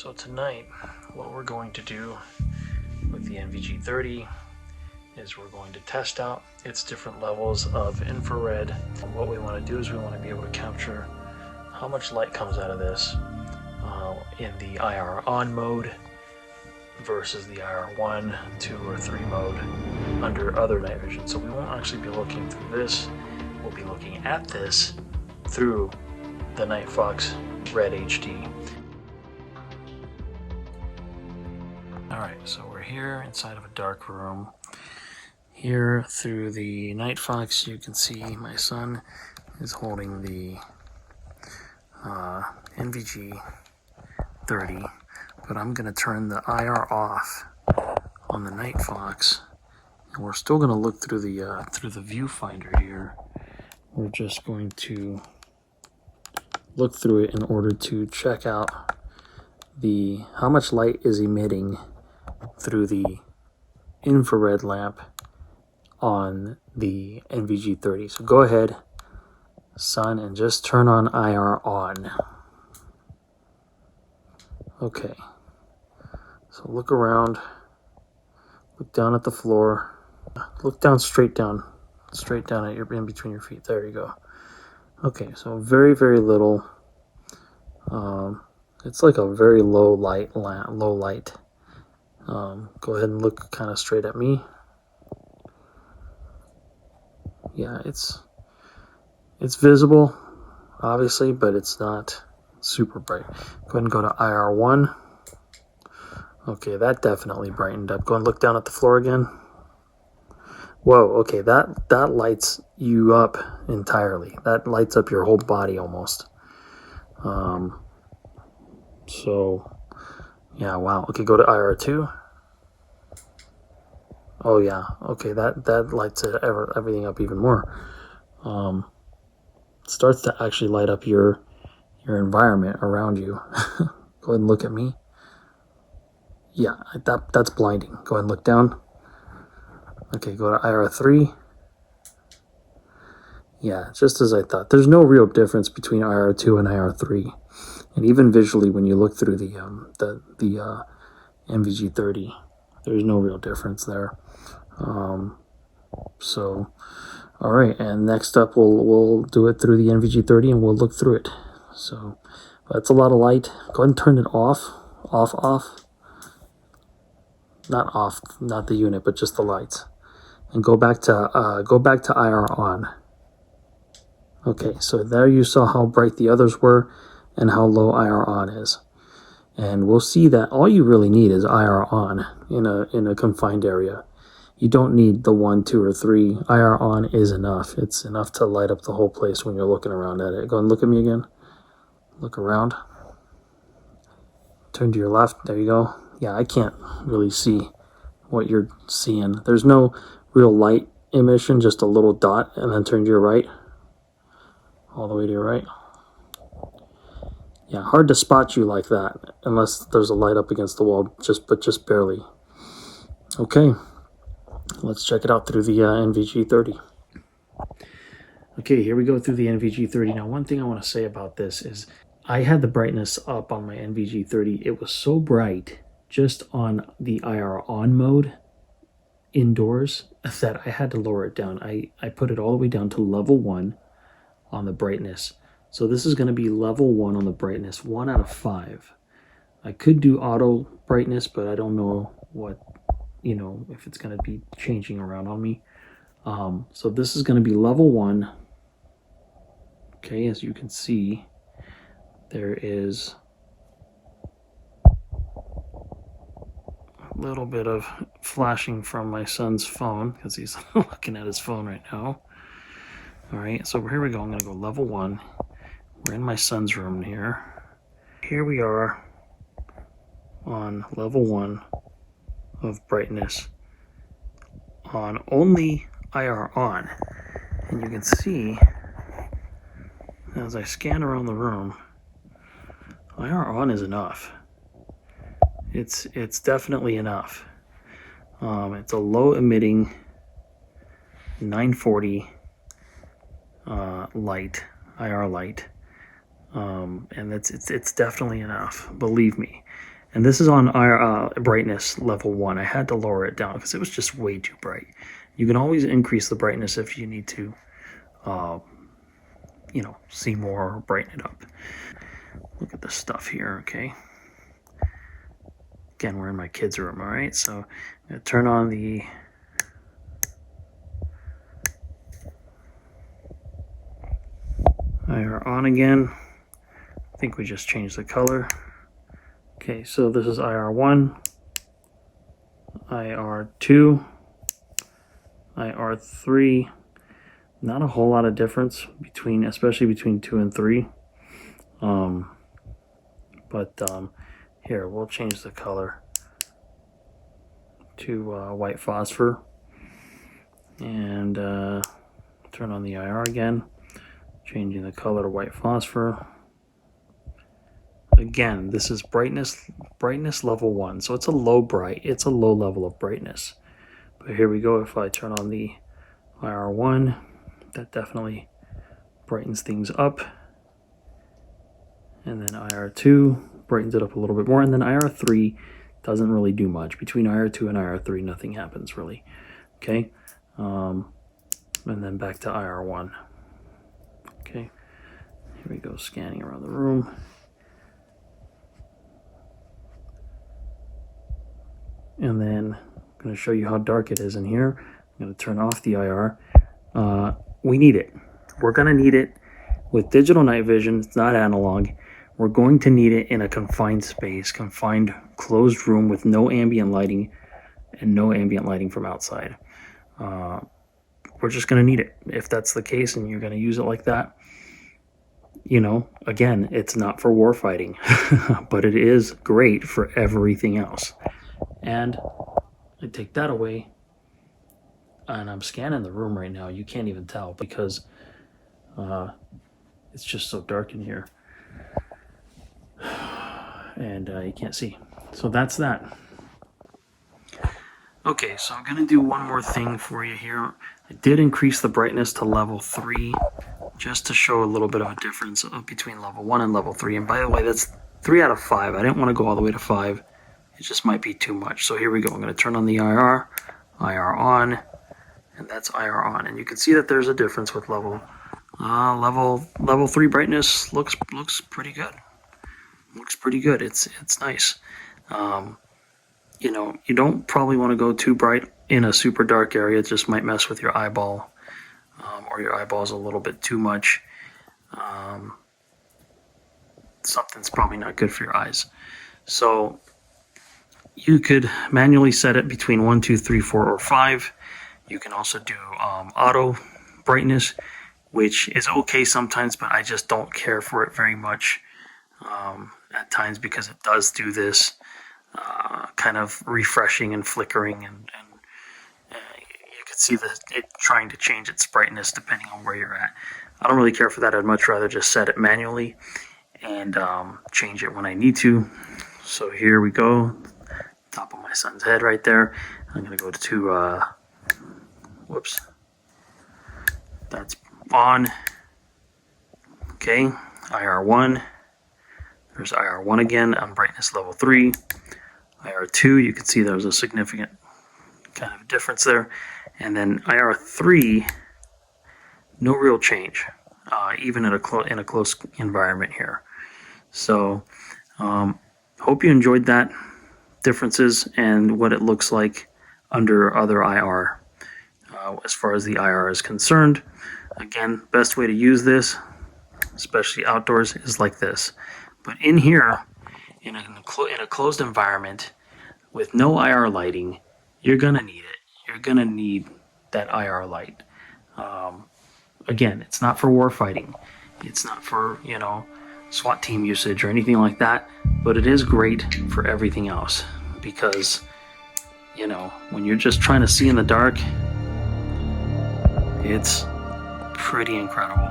So tonight, what we're going to do with the NVG 30 is we're going to test out its different levels of infrared. And what we want to do is we want to be able to capture how much light comes out of this in the IR on mode versus the IR 1, 2, or 3 mode under other night vision. So we won't actually be looking through this, we'll be looking at this through the Night Fox Red HD. Alright, so we're here inside of a dark room. Here through the Night Fox you can see my son is holding the NVG 30, but I'm going to turn the IR off on the Night Fox, and we're still going to look through the viewfinder here. We're just going to look through it in order to check out how much light is emitting through the infrared lamp on the NVG 30. So go ahead, son, and just turn on IR on. Okay, so look around, look down at the floor, look down, straight down at in between your feet. There you go. Okay, so very, very little. It's like a very low light. Go ahead and look kind of straight at me. Yeah, it's visible, obviously, but it's not super bright. Go ahead and go to IR1. Okay, that definitely brightened up. Go and look down at the floor again. Whoa, okay, that lights you up entirely. That lights up your whole body almost. So, yeah, wow. Okay, go to IR2. Oh, yeah, okay, that lights everything up even more. It starts to actually light up your environment around you. Go ahead and look at me. Yeah, that's blinding. Go ahead and look down. Okay, go to IR3. Yeah, just as I thought. There's no real difference between IR2 and IR3. And even visually, when you look through the NVG 30, there's no real difference there. So, all right, and next up we'll do it through the NVG 30 and we'll look through it. So that's a lot of light. Go ahead and turn it off. Not off, not the unit, but just the lights. And go back to IR on. Okay, so there you saw how bright the others were and how low IR on is. And we'll see that all you really need is IR on in a confined area. You don't need the 1, 2, or 3. IR on is enough. It's enough to light up the whole place when you're looking around at it. Go and look at me again. Look around. Turn to your left. There you go. Yeah, I can't really see what you're seeing. There's no real light emission, just a little dot, and then turn to your right. All the way to your right. Yeah, hard to spot you like that unless there's a light up against the wall, but just barely. Okay, let's check it out through the NVG 30. Okay, here we go through the NVG 30. Now, one thing I want to say about this is I had the brightness up on my NVG 30. It was so bright just on the IR on mode indoors that I had to lower it down. I put it all the way down to level 1 on the brightness. So this is going to be level 1 on the brightness, 1 out of 5. I could do auto brightness, but I don't know if it's going to be changing around on me. So this is going to be level 1. Okay, as you can see, there is a little bit of flashing from my son's phone because he's looking at his phone right now. All right, so here we go. I'm going to go level 1. We're in my son's room here. Here we are on level 1 of brightness on only IR on. And you can see as I scan around the room, IR on is enough. It's definitely enough. It's a low emitting 940 light, IR light, and it's definitely enough, believe me. And this is on our brightness level 1. I had to lower it down because it was just way too bright. You can always increase the brightness if you need to, see more or brighten it up. Look at this stuff here, okay? Again, we're in my kids' room, all right? So I'm going to turn on the IR on again. I think we just changed the color. Okay, so this is IR1, IR2, IR3. Not a whole lot of difference especially between 2 and 3. Here, we'll change the color to white phosphor and turn on the IR again, changing the color to white phosphor. Again, this is brightness level 1, so it's a low level of brightness. But here we go. If I turn on the IR1, that definitely brightens things up. And then IR2 brightens it up a little bit more. And then IR3 doesn't really do much. Between IR2 and IR3, nothing happens really. Okay. And then back to IR1. Okay. Here we go, scanning around the room. And then I'm going to show you how dark it is in here. I'm going to turn off the IR. We need it. We're going to need it with digital night vision. It's not analog. We're going to need it in a confined space, confined closed room with no ambient lighting and no ambient lighting from outside. We're just going to need it. If that's the case and you're going to use it like that, again, it's not for war fighting, but it is great for everything else. And I take that away, and I'm scanning the room right now. You can't even tell because it's just so dark in here. And you can't see. So that's that. Okay, so I'm going to do one more thing for you here. I did increase the brightness to level 3 just to show a little bit of a difference between level 1 and level 3. And by the way, that's 3 out of 5. I didn't want to go all the way to 5. It just might be too much. So here we go. I'm going to turn on the IR on, and that's IR on. And you can see that there's a difference with level 3 brightness. Looks pretty good. Looks pretty good. It's nice. You don't probably want to go too bright in a super dark area. It just might mess with your eyeball, or your eyeball's a little bit too much. Something's probably not good for your eyes. So you could manually set it between 1, 2, 3, 4, or 5. You can also do auto brightness, which is okay sometimes, but I just don't care for it very much at times because it does do this kind of refreshing and flickering, and you can see it trying to change its brightness depending on where you're at. I don't really care for that. I'd much rather just set it manually and change it when I need to. So here we go. Top of my son's head right there. I'm going to go to, whoops. That's on. Okay, IR1. There's IR1 again on brightness level 3. IR2, you can see there's a significant kind of difference there. And then IR3, no real change, even in a close environment here. So, hope you enjoyed that differences and what it looks like under other IR as far as the IR is concerned. Again, best way to use this, especially outdoors, is like this. But in here, in a closed environment with no IR lighting, you're gonna need it. You're gonna need that IR light. Again, it's not for war fighting. It's not for SWAT team usage or anything like that. But it is great for everything else because when you're just trying to see in the dark, it's pretty incredible.